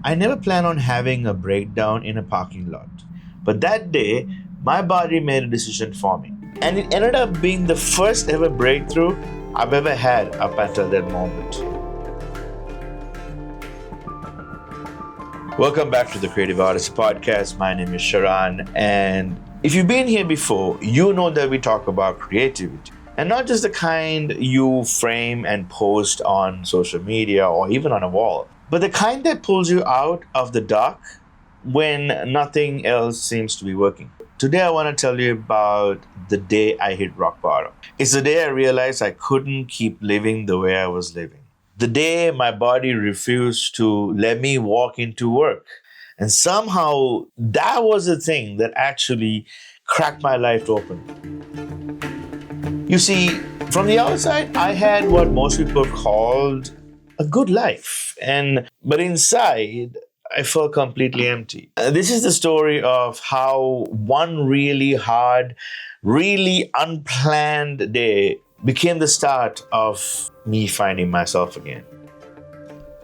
I never planned on having a breakdown in a parking lot. But that day, my body made a decision for me. And it ended up being the first ever breakthrough I've ever had up until that moment. Welcome back to the Creative Odyssey podcast. My name is Sharan, and if you've been here before, you know that we talk about creativity. And not just the kind you frame and post on social media or even on a wall, but the kind that pulls you out of the dark when nothing else seems to be working. Today I want to tell you about the day I hit rock bottom. It's the day I realized I couldn't keep living the way I was living. The day my body refused to let me walk into work. And somehow that was the thing that actually cracked my life open. You see, from the outside, I had what most people called a good life. But inside, I felt completely empty. This is the story of how one really hard, really unplanned day became the start of me finding myself again.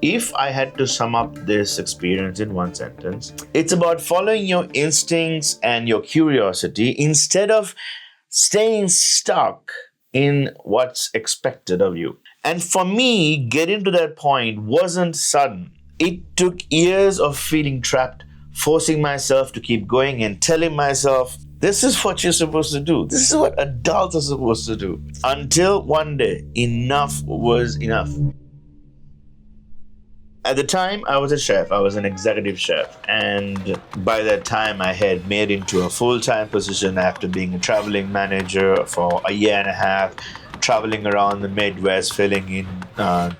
If I had to sum up this experience in one sentence, it's about following your instincts and your curiosity instead of staying stuck in what's expected of you. And for me, getting to that point wasn't sudden. It took years of feeling trapped, forcing myself to keep going and telling myself, this is what you're supposed to do. This is what adults are supposed to do. Until one day, enough was enough. At the time, I was a chef. I was an executive chef. And by that time, I had made into a full-time position after being a traveling manager for a year and a half, traveling around the Midwest, filling in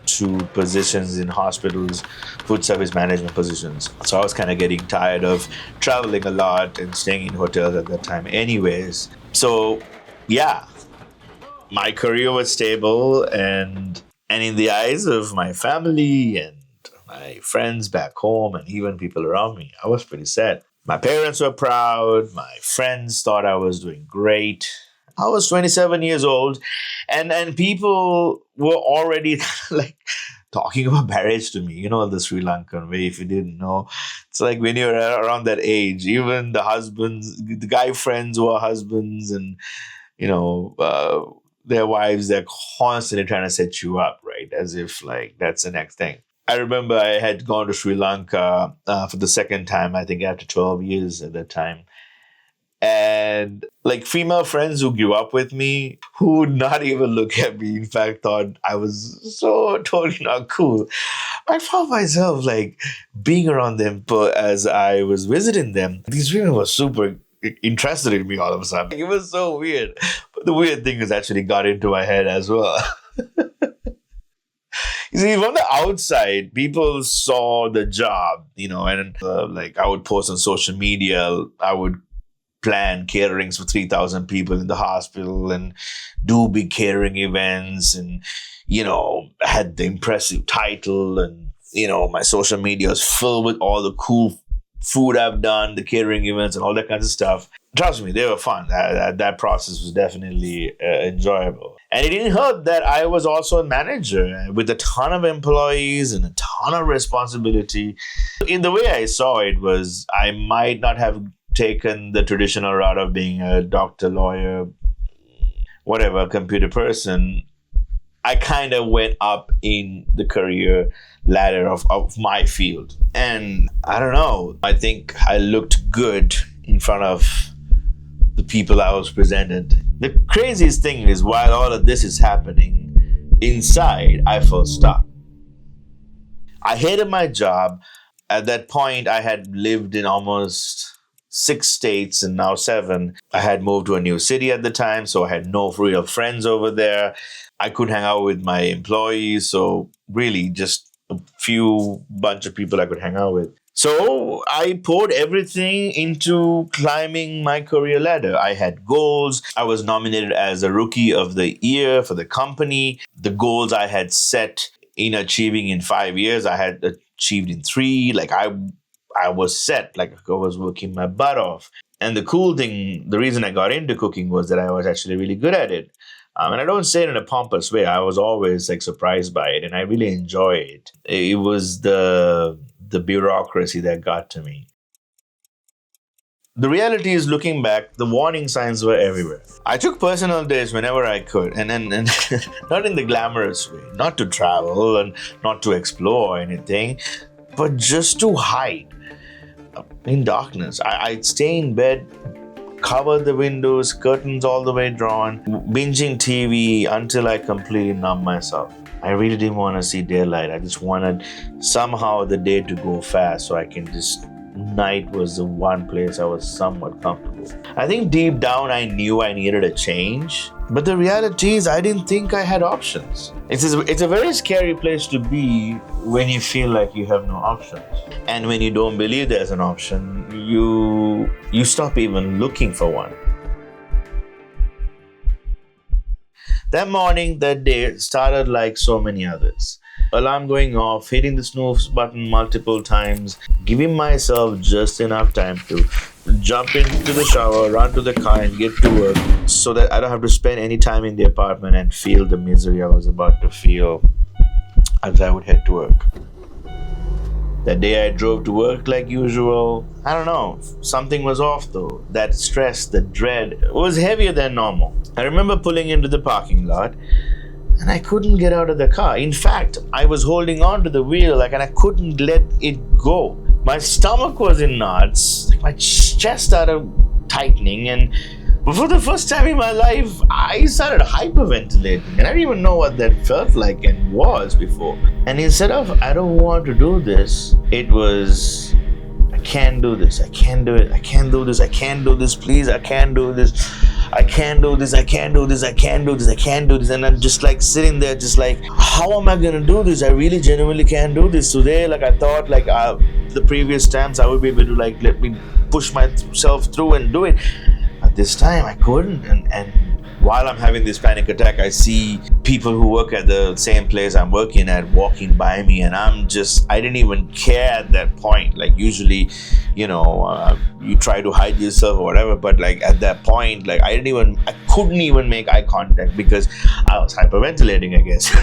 two positions in hospitals, food service management positions. So I was kind of getting tired of traveling a lot and staying in hotels at that time anyways. So yeah, my career was stable and in the eyes of my family and my friends back home and even people around me, I was pretty sad. My parents were proud. My friends thought I was doing great. I was 27 years old and people were already like talking about marriage to me. You know, the Sri Lankan way, if you didn't know. It's like when you're around that age, even the husbands, the guy friends who are husbands and, their wives, they're constantly trying to set you up, right? As if like that's the next thing. I remember I had gone to Sri Lanka for the second time, I think after 12 years at that time. And like female friends who grew up with me, who would not even look at me, in fact, thought I was so totally not cool. I found myself like being around them as I was visiting them. These women were super interested in me all of a sudden. It was so weird. But the weird thing is actually got into my head as well. You see, from the outside, people saw the job, and like I would post on social media, I would plan caterings for 3,000 people in the hospital and do big catering events and, had the impressive title and, my social media was filled with all the cool food I've done, the catering events and all that kinds of stuff. Trust me, they were fun. That process was definitely enjoyable. And it didn't hurt that I was also a manager with a ton of employees and a ton of responsibility. In the way I saw it was I might not have taken the traditional route of being a doctor, lawyer, whatever, computer person. I kind of went up in the career ladder of my field. And I don't know, I think I looked good in front of the people I was presented. The craziest thing is while all of this is happening, inside I felt stuck. I hated my job. At that point, I had lived in almost 6 states and now 7. I had moved to a new city at the time, so I had no real friends over there. I couldn't hang out with my employees, so really just a few bunch of people I could hang out with. So I poured everything into climbing my career ladder. I had goals. I was nominated as a Rookie of the Year for the company. The goals I had set in achieving in 5 years, I had achieved in 3. Like I was set, like I was working my butt off. And the cool thing, the reason I got into cooking was that I was actually really good at it. And I don't say it in a pompous way. I was always like surprised by it and I really enjoy it. It was the the bureaucracy that got to me. The reality is, looking back, the warning signs were everywhere. I took personal days whenever I could, and not in the glamorous way, not to travel and not to explore anything, but just to hide in darkness. I'd stay in bed, cover the windows, curtains all the way drawn, binging TV until I completely numb myself. I really didn't want to see daylight. I just wanted somehow the day to go fast so I can just night was the one place I was somewhat comfortable. I think deep down I knew I needed a change, but the reality is I didn't think I had options. It's a very scary place to be when you feel like you have no options. And when you don't believe there's an option, you stop even looking for one. That morning, that day started like so many others. Alarm going off, hitting the snooze button multiple times, giving myself just enough time to jump into the shower, run to the car, and get to work so that I don't have to spend any time in the apartment and feel the misery I was about to feel as I would head to work. That day I drove to work like usual. I don't know, something was off though. That stress, the dread was heavier than normal. I remember pulling into the parking lot and I couldn't get out of the car. In fact, I was holding on to the wheel and I couldn't let it go. My stomach was in knots, my chest started tightening, and for the first time in my life, I started hyperventilating. And I didn't even know what that felt like and was before. And instead of, I don't want to do this, it was, I can't do this, I can't do it, I can't do this, I can't do this, please, I can't do this. I can't do this, I can't do this, I can't do this, I can't do this. And I'm just like sitting there, just like, how am I gonna do this? I really genuinely can't do this today. Like I thought, like the previous times I would be able to like let me push myself through and do it. But this time I couldn't. And while I'm having this panic attack, I see people who work at the same place I'm working at walking by me, and I didn't even care at that point. Like usually, you try to hide yourself or whatever, but like at that point, like I couldn't even make eye contact because I was hyperventilating, I guess.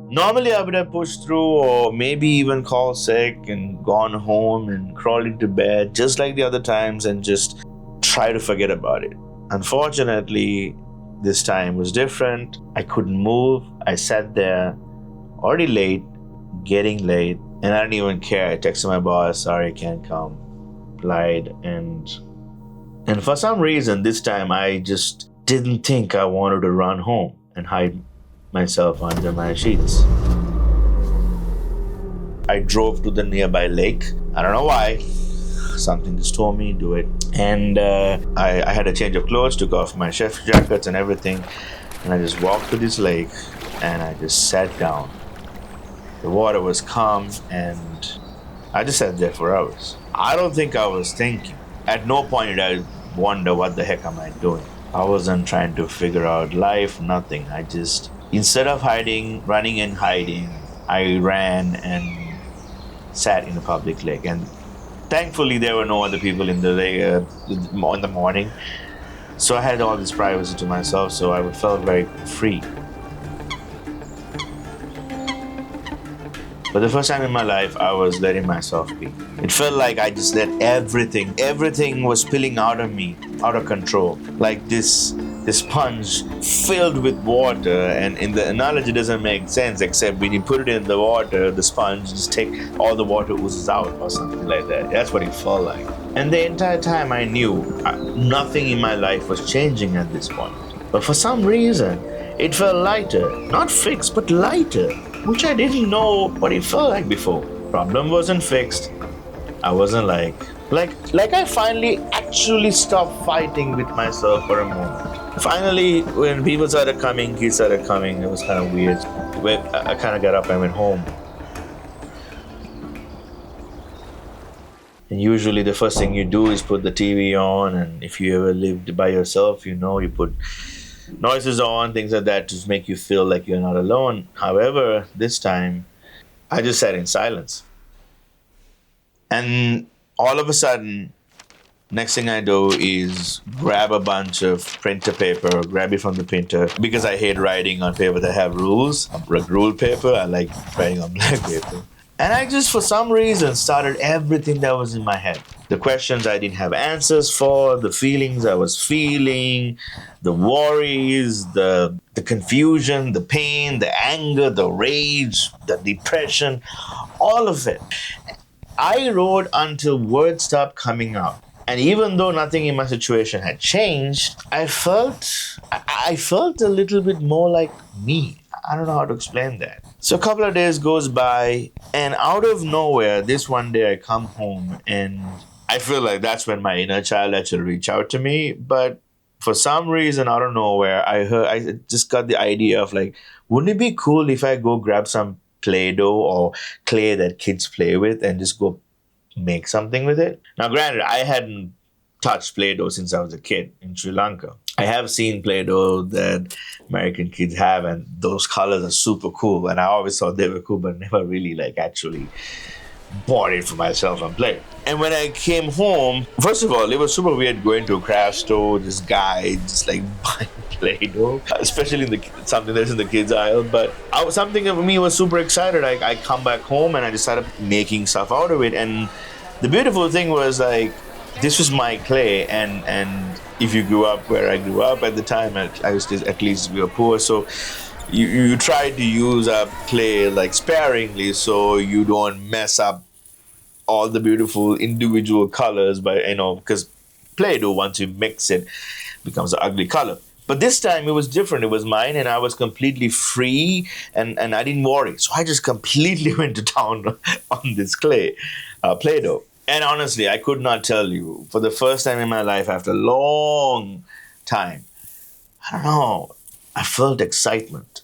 Normally I would have pushed through or maybe even called sick and gone home and crawled into bed just like the other times and just try to forget about it. Unfortunately, this time was different. I couldn't move. I sat there, already late, getting late, and I didn't even care. I texted my boss, sorry, I can't come. Lied, and for some reason, this time I just didn't think I wanted to run home and hide myself under my sheets. I drove to the nearby lake. I don't know why. Something just told me do it. And I had a change of clothes, took off my chef jackets and everything, and I just walked to this lake and I just sat down. The water was calm and I just sat there for hours. I don't think I was thinking. At no point did I wonder what the heck am I doing. I wasn't trying to figure out life, nothing. I just, instead of running and hiding, I ran and sat in the public lake. And thankfully, there were no other people in the lake in the morning. So I had all this privacy to myself, so I felt very free. For the first time in my life, I was letting myself be. It felt like I just let everything was spilling out of me, out of control. Like this sponge filled with water, and in the analogy doesn't make sense, except when you put it in the water, the sponge just take all the water oozes out or something like that. That's what it felt like. And the entire time I knew nothing in my life was changing at this point. But for some reason, it felt lighter. Not fixed, but lighter, which I didn't know what it felt like before. Problem wasn't fixed. I wasn't like I finally actually stopped fighting with myself for a moment. Finally, when people started coming, kids started coming, it was kind of weird. I kind of got up and went home. And usually the first thing you do is put the TV on, and if you ever lived by yourself, you put noises on, things like that to make you feel like you're not alone. However, this time, I just sat in silence. And all of a sudden, Next thing I do is grab a bunch of printer paper, grab it from the printer. Because I hate writing on paper that have rules, like ruled paper, I like writing on black paper. And I just, for some reason, started everything that was in my head. The questions I didn't have answers for, the feelings I was feeling, the worries, the confusion, the pain, the anger, the rage, the depression, all of it. I wrote until words stopped coming out. And even though nothing in my situation had changed, I felt a little bit more like me. I don't know how to explain that. So a couple of days goes by, and out of nowhere, this one day I come home, and I feel like that's when my inner child actually reached out to me. But for some reason, out of nowhere, I just got the idea of like, wouldn't it be cool if I go grab some Play-Doh or clay that kids play with and just go make something with it? Now, granted, I hadn't touched Play-Doh since I was a kid in Sri Lanka. I have seen Play-Doh that American kids have, and those colors are super cool. And I always thought they were cool, but never really like actually bought it for myself and played. And when I came home, first of all, it was super weird going to a craft store, this guy just like buying Play-Doh, especially in something that's in the kids aisle. But something of me was super excited. I come back home and I just started making stuff out of it. And the beautiful thing was like, this was my clay, and if you grew up where I grew up at the time, at least we were poor, so you try to use up clay like sparingly so you don't mess up all the beautiful individual colors because Play-Doh, once you mix it, becomes an ugly color. But this time it was different. It was mine, and I was completely free, and I didn't worry. So I just completely went to town on this Play-Doh. And honestly, I could not tell you, for the first time in my life, after a long time, I don't know, I felt excitement.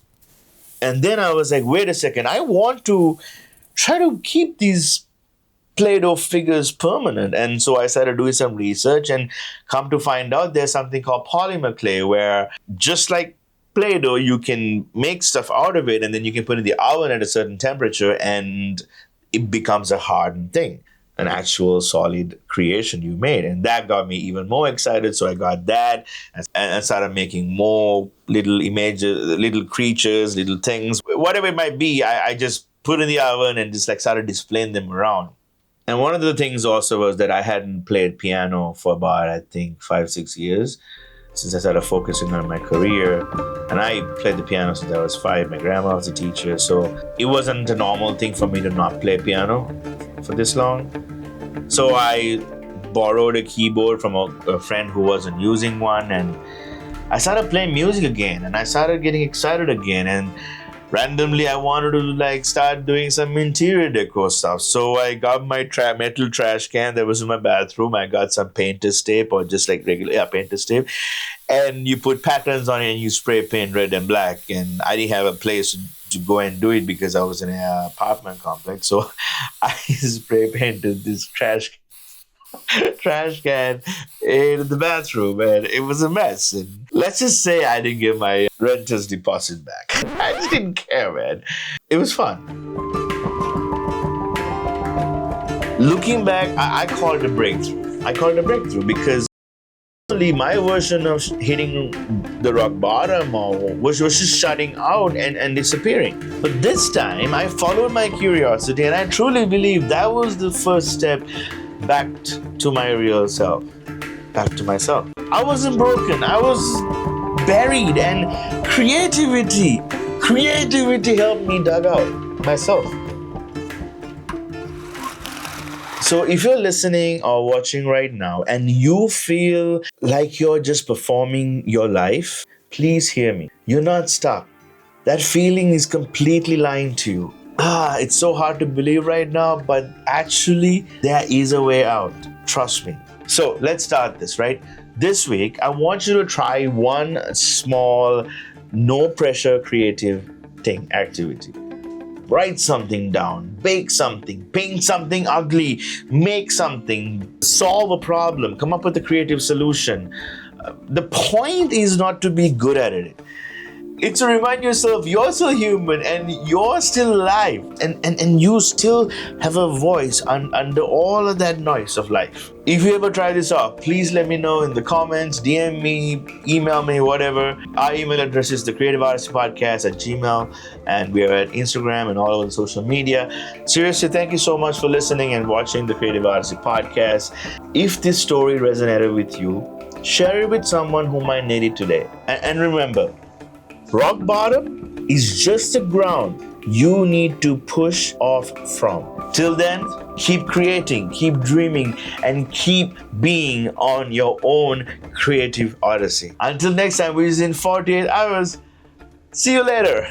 And then I was like, wait a second, I want to try to keep these Play-Doh figures permanent. And so I started doing some research, and come to find out there's something called polymer clay, where just like Play-Doh, you can make stuff out of it, and then you can put it in the oven at a certain temperature, and it becomes a hardened thing, an actual solid creation you made. And that got me even more excited. So I got that and started making more little images, little creatures, little things, whatever it might be. I just put in the oven and just like started displaying them around. And one of the things also was that I hadn't played piano for about, I think, 5-6 years since I started focusing on my career. And I played the piano since I was 5. My grandma was a teacher. So it wasn't a normal thing for me to not play piano for this long. So I borrowed a keyboard from a friend who wasn't using one, and I started playing music again, and I started getting excited again, and randomly I wanted to like start doing some interior decor stuff. So I got my metal trash can that was in my bathroom. I got some painter's tape, or just like regular painter's tape, and you put patterns on it and you spray paint red and black. And I didn't have a place to go and do it because I was in an apartment complex. So I spray painted this trash can in the bathroom, and it was a mess. And let's just say I didn't get my renter's deposit back. I just didn't care, man. It was fun. Looking back, I call it a breakthrough. Because my version of hitting the rock bottom was just shutting out and disappearing. But this time, I followed my curiosity, and I truly believe that was the first step back to my real self, back to myself. I wasn't broken. I was buried, and creativity helped me dug out myself. So if you're listening or watching right now and you feel like you're just performing your life, please hear me. You're not stuck. That feeling is completely lying to you. It's so hard to believe right now, but actually there is a way out. Trust me. So let's start this, right? This week, I want you to try one small, no pressure creative activity. Write something down, bake something, paint something ugly, make something, solve a problem, come up with a creative solution. The point is not to be good at it. It's to remind yourself you're still human and you're still alive, and you still have a voice under all of that noise of life. If you ever try this out, please let me know in the comments, DM me, email me, whatever. Our email address is thecreativeodysseypodcast@gmail, and we are at Instagram and all over social media. Seriously, thank you so much for listening and watching the Creative Odyssey podcast. If this story resonated with you, share it with someone who might need it today. And remember, rock bottom is just the ground you need to push off from. Till then, keep creating, keep dreaming, and keep being on your own creative odyssey. Until next time, which is in 48 hours. See you later.